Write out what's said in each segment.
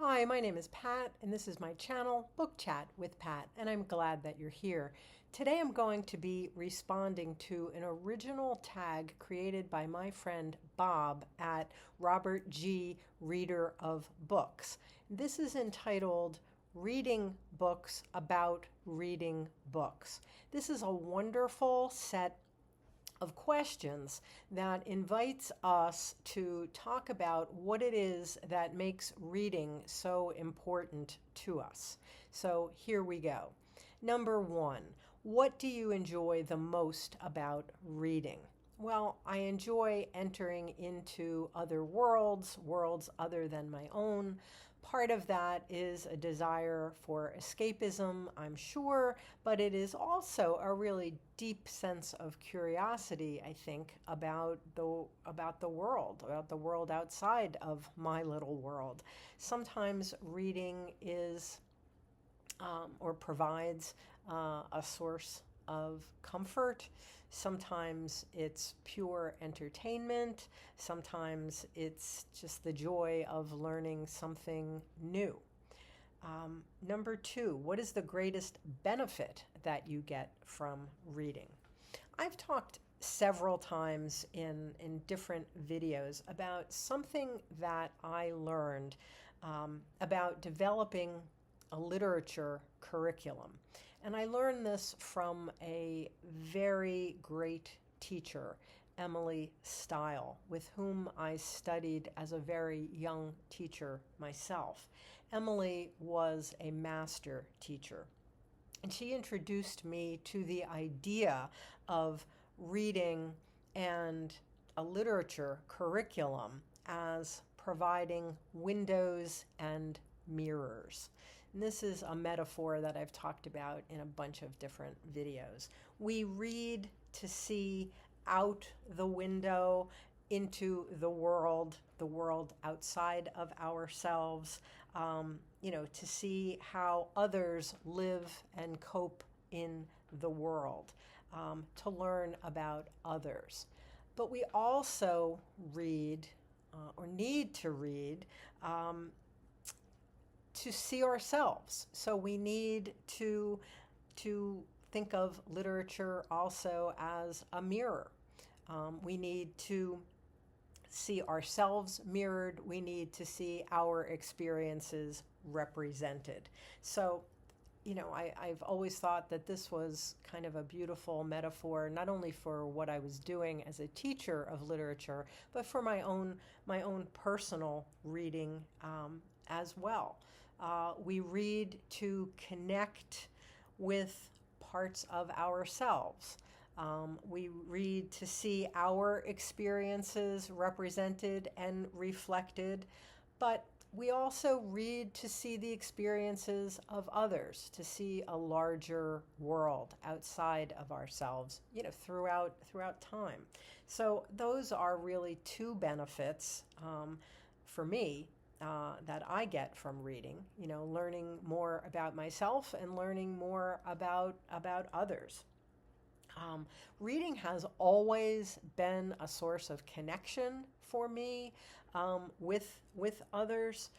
Hi, my name is Pat, and this is my channel, Book Chat with Pat, and I'm glad that you're here. Today I'm going to be responding to an original tag created by my friend Bob at Robert G. Reader of Books. This is entitled Reading Books About Reading Books. This is a wonderful set of questions that invites us to talk about what it is that makes reading so important to us. So here we go. Number one, what do you enjoy the most about reading? Well, I enjoy entering into other worlds, worlds other than my own. Part of that is a desire for escapism, I'm sure, but it is also a really deep sense of curiosity, I think, about the world outside of my little world. Sometimes reading is or provides a source of comfort. Sometimes it's pure entertainment. Sometimes it's just the joy of learning something new. Number two, what is the greatest benefit that you get from reading? I've talked several times in different videos about something that I learned about developing a literature curriculum. And I learned this from a very great teacher, Emily Stile, with whom I studied as a very young teacher myself. Emily was a master teacher, and she introduced me to the idea of reading and a literature curriculum as providing windows and mirrors. And this is a metaphor that I've talked about in a bunch of different videos. We read to see out the window into the world outside of ourselves, to see how others live and cope in the world, to learn about others. But we also read, or need to read, to see ourselves. So we need to think of literature also as a mirror. We need to see ourselves mirrored. We need to see our experiences represented. So, I've always thought that this was kind of a beautiful metaphor, not only for what I was doing as a teacher of literature, but for my own personal reading as well. We read to connect with parts of ourselves. We read to see our experiences represented and reflected, but we also read to see the experiences of others, to see a larger world outside of ourselves, throughout time. So those are really two benefits for me that I get from reading, learning more about myself and learning more about others. Reading has always been a source of connection for me with others.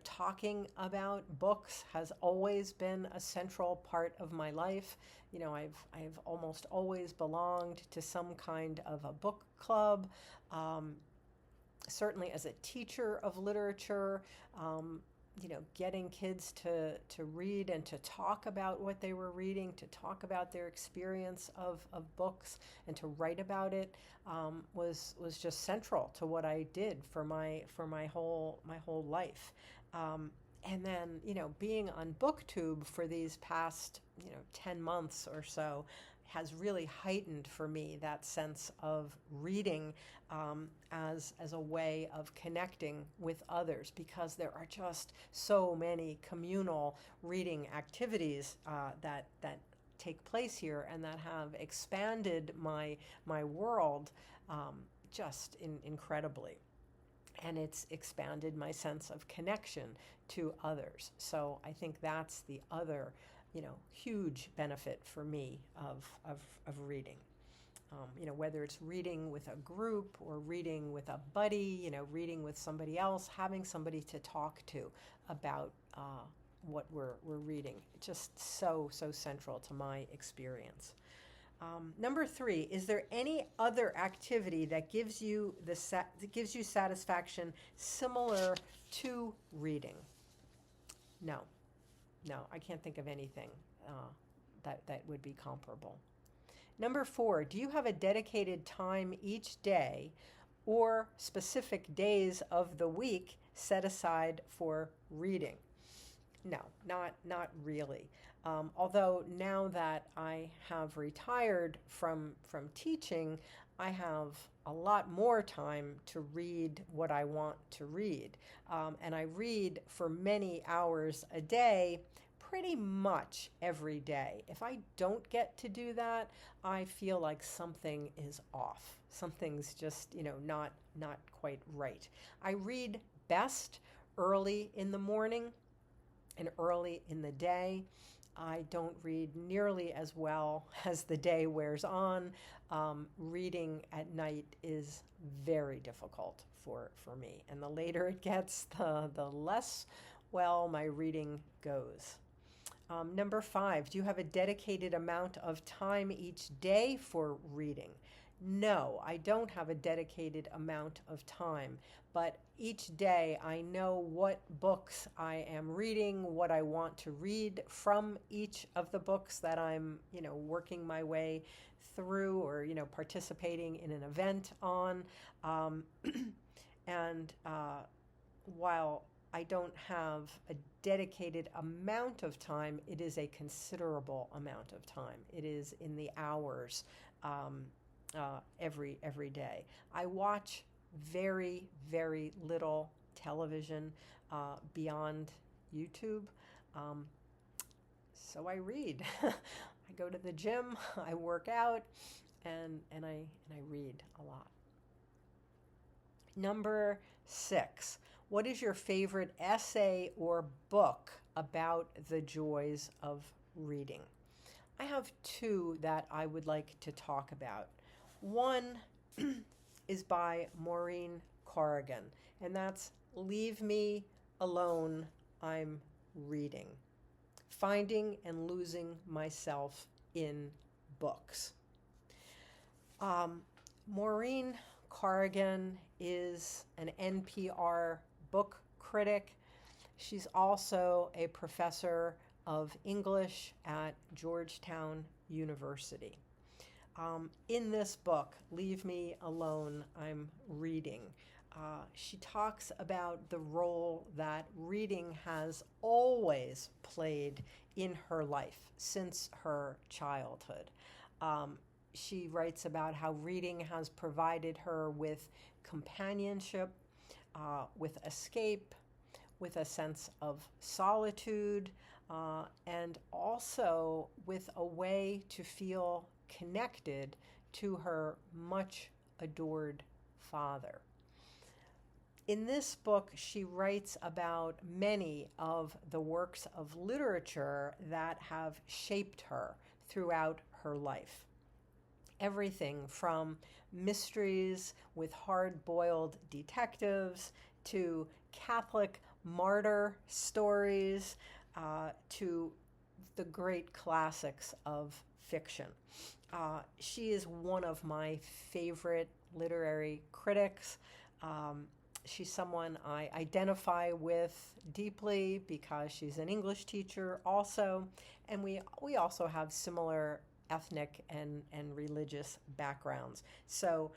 Talking about books has always been a central part of my life. I've almost always belonged to some kind of a book club. Certainly as a teacher of literature, getting kids to read and to talk about what they were reading, to talk about their experience of books and to write about it was just central to what I did for my whole life. And then, being on BookTube for these past, 10 months or so has really heightened for me that sense of reading as a way of connecting with others, because there are just so many communal reading activities that take place here and that have expanded my world just incredibly. And it's expanded my sense of connection to others. So I think that's the other, huge benefit for me of reading. whether it's reading with a group or reading with a buddy, reading with somebody else, having somebody to talk to about what we're reading. It's just so central to my experience. Number 3, is there any other activity that gives you satisfaction similar to reading? No, I can't think of anything that would be comparable. Number 4, do you have a dedicated time each day or specific days of the week set aside for reading? No, not really. Although now that I have retired from teaching, I have a lot more time to read what I want to read. And I read for many hours a day, pretty much every day. If I don't get to do that, I feel like something is off. Something's just, not quite right. I read best early in the morning and early in the day. I don't read nearly as well as the day wears on. Reading at night is very difficult for me. And the later it gets, the less well my reading goes. Number 5, do you have a dedicated amount of time each day for reading? No, I don't have a dedicated amount of time, but each day I know what books I am reading, what I want to read from each of the books that I'm, working my way through or, participating in an event on. And while I don't have a dedicated amount of time, it is a considerable amount of time. It is in the hours every day. I watch very, very little television beyond YouTube. So I read. I go to the gym, I work out, and I read a lot. Number 6, what is your favorite essay or book about the joys of reading? I have 2 that I would like to talk about. One is by Maureen Corrigan, and that's Leave Me Alone, I'm Reading. Finding and Losing Myself in Books. Maureen Corrigan is an NPR book critic. She's also a professor of English at Georgetown University. In this book, Leave Me Alone, I'm Reading, she talks about the role that reading has always played in her life since her childhood. She writes about how reading has provided her with companionship, with escape, with a sense of solitude, and also with a way to feel connected to her much adored father. In this book, she writes about many of the works of literature that have shaped her throughout her life. Everything from mysteries with hard-boiled detectives to Catholic martyr stories to the great classics of fiction. She is one of my favorite literary critics. She's someone I identify with deeply because she's an English teacher also, and we also have similar ethnic and religious backgrounds. So,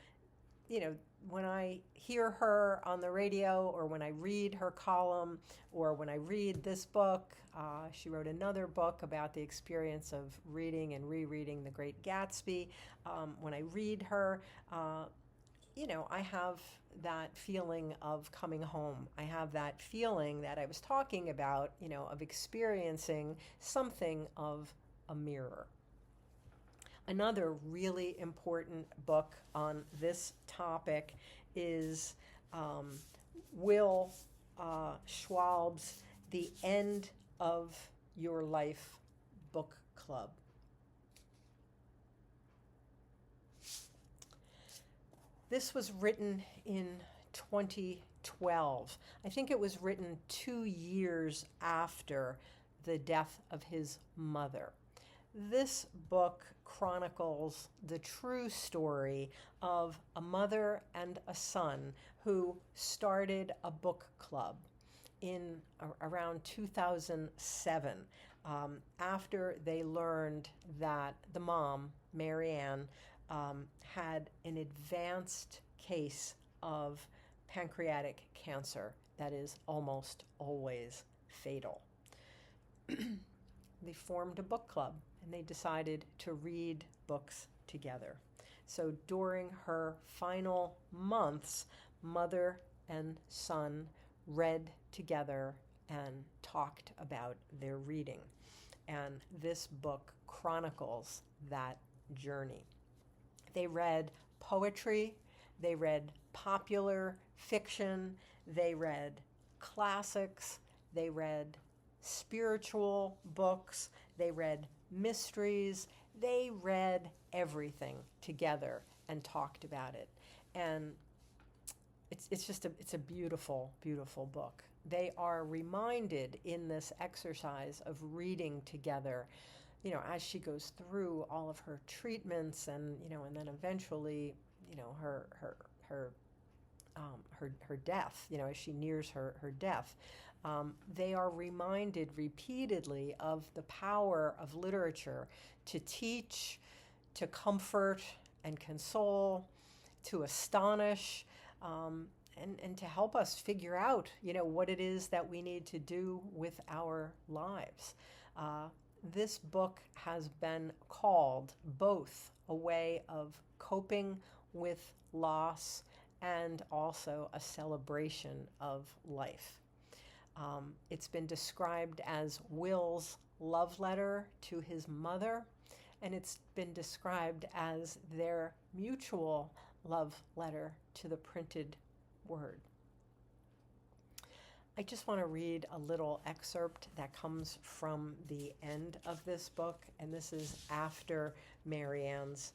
when I hear her on the radio or when I read her column or when I read this book, she wrote another book about the experience of reading and rereading The Great Gatsby. When I read her, I have that feeling of coming home. I have that feeling that I was talking about, of experiencing something of a mirror. Another really important book on this topic is Will Schwab's The End of Your Life book club. This was written in 2012. I think it was written 2 years after the death of his mother. This book chronicles the true story of a mother and a son who started a book club in around 2007, after they learned that the mom, Marianne, had an advanced case of pancreatic cancer that is almost always fatal. They formed a book club and they decided to read books together. So during her final months, mother and son read together and talked about their reading. And this book chronicles that journey. They read poetry, they read popular fiction, they read classics, they read spiritual books, they read mysteries, they read everything together and talked about it. And it's a beautiful, beautiful book. They are reminded in this exercise of reading together, as she goes through all of her treatments and then eventually, her death, as she nears her death. They are reminded repeatedly of the power of literature to teach, to comfort and console, to astonish, and to help us figure out, what it is that we need to do with our lives. This book has been called both a way of coping with loss and also a celebration of life. It's been described as Will's love letter to his mother, and it's been described as their mutual love letter to the printed word. I just want to read a little excerpt that comes from the end of this book, and this is after Marianne's,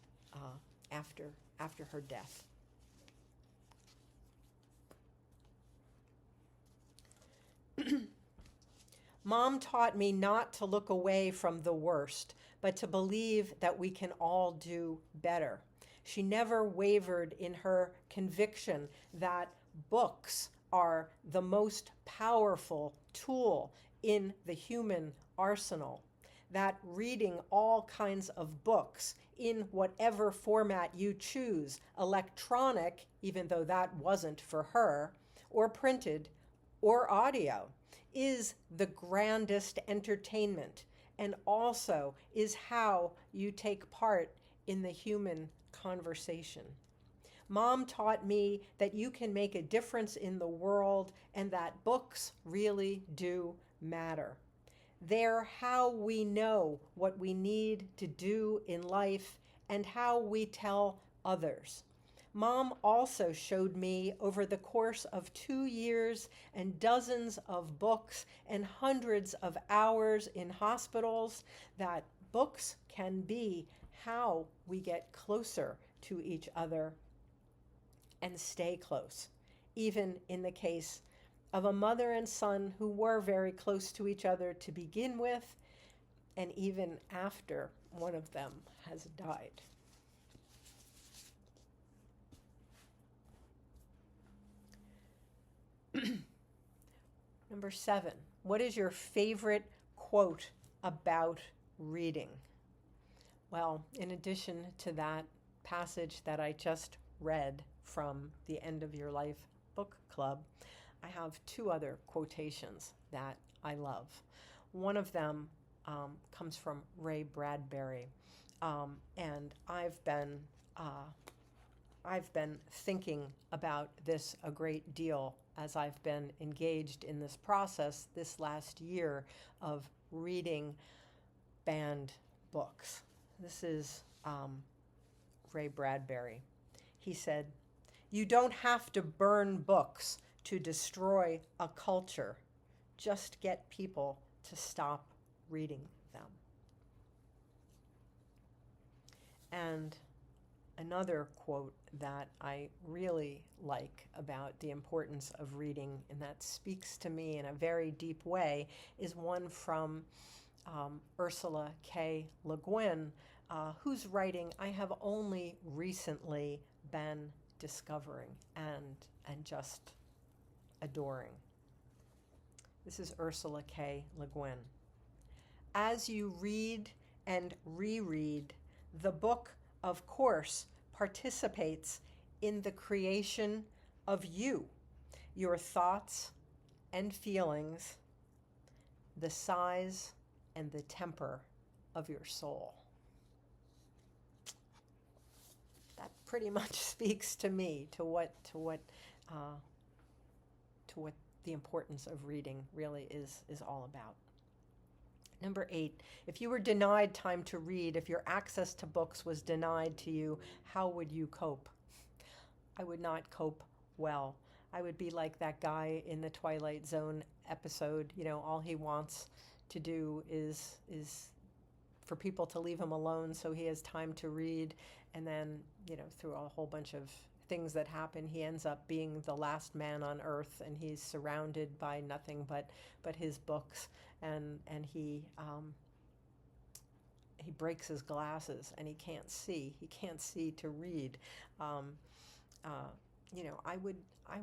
after her death. Mom taught me not to look away from the worst, but to believe that we can all do better. She never wavered in her conviction that books are the most powerful tool in the human arsenal, that reading all kinds of books in whatever format you choose, electronic, even though that wasn't for her, or printed, or audio, is the grandest entertainment and also is how you take part in the human conversation. Mom taught me that you can make a difference in the world and that books really do matter. They're how we know what we need to do in life and how we tell others. Mom also showed me over the course of 2 years and dozens of books and hundreds of hours in hospitals that books can be how we get closer to each other and stay close, even in the case of a mother and son who were very close to each other to begin with, and even after one of them has died. Number 7, what is your favorite quote about reading? Well, in addition to that passage that I just read from the End of Your Life book club, I have 2 other quotations that I love. One of them comes from Ray Bradbury, and I've been thinking about this a great deal as I've been engaged in this process this last year of reading banned books. This is Ray Bradbury. He said, "You don't have to burn books to destroy a culture. Just get people to stop reading them." And Another quote that I really like about the importance of reading and that speaks to me in a very deep way is one from Ursula K. Le Guin, whose writing I have only recently been discovering and just adoring. This is Ursula K. Le Guin. As you read and reread, the book, of course, participates in the creation of you, your thoughts and feelings, the size and the temper of your soul. That pretty much speaks to me, to what the importance of reading really is all about. Number 8, if you were denied time to read, if your access to books was denied to you, how would you cope? I would not cope well. I would be like that guy in the Twilight Zone episode, all he wants to do is for people to leave him alone so he has time to read, and then, through a whole bunch of things that happen, he ends up being the last man on earth, and he's surrounded by nothing but his books, and he breaks his glasses and he can't see to read. I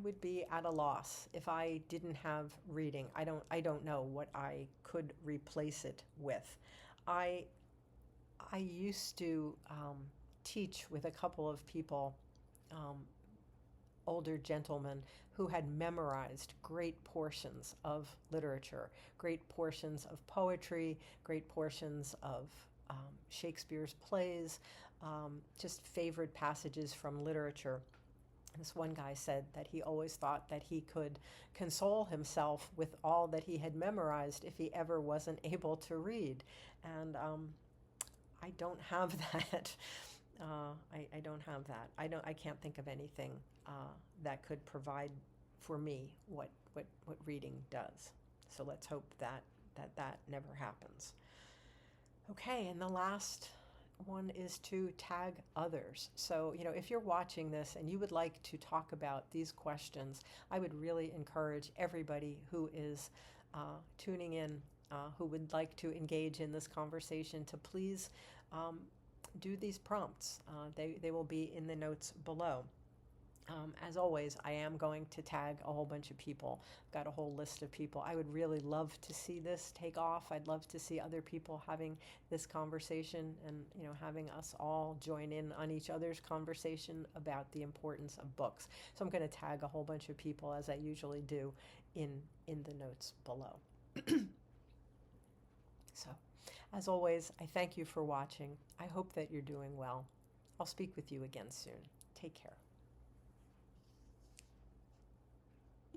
would be at a loss if I didn't have reading. I don't know what I could replace it with. I used to teach with a couple of people, older gentlemen who had memorized great portions of literature, great portions of poetry, great portions of Shakespeare's plays, just favorite passages from literature. This one guy said that he always thought that he could console himself with all that he had memorized if he ever wasn't able to read. And I don't have that. I don't have that. I can't think of anything that could provide for me what reading does. So let's hope that never happens. Okay, and the last one is to tag others. So, if you're watching this and you would like to talk about these questions, I would really encourage everybody who is tuning in, who would like to engage in this conversation, to please do these prompts. They will be in the notes below. As always, I am going to tag a whole bunch of people. I've got a whole list of people. I would really love to see this take off. I'd love to see other people having this conversation and, having us all join in on each other's conversation about the importance of books. So I'm going to tag a whole bunch of people, as I usually do, in the notes below. So, as always, I thank you for watching. I hope that you're doing well. I'll speak with you again soon. Take care.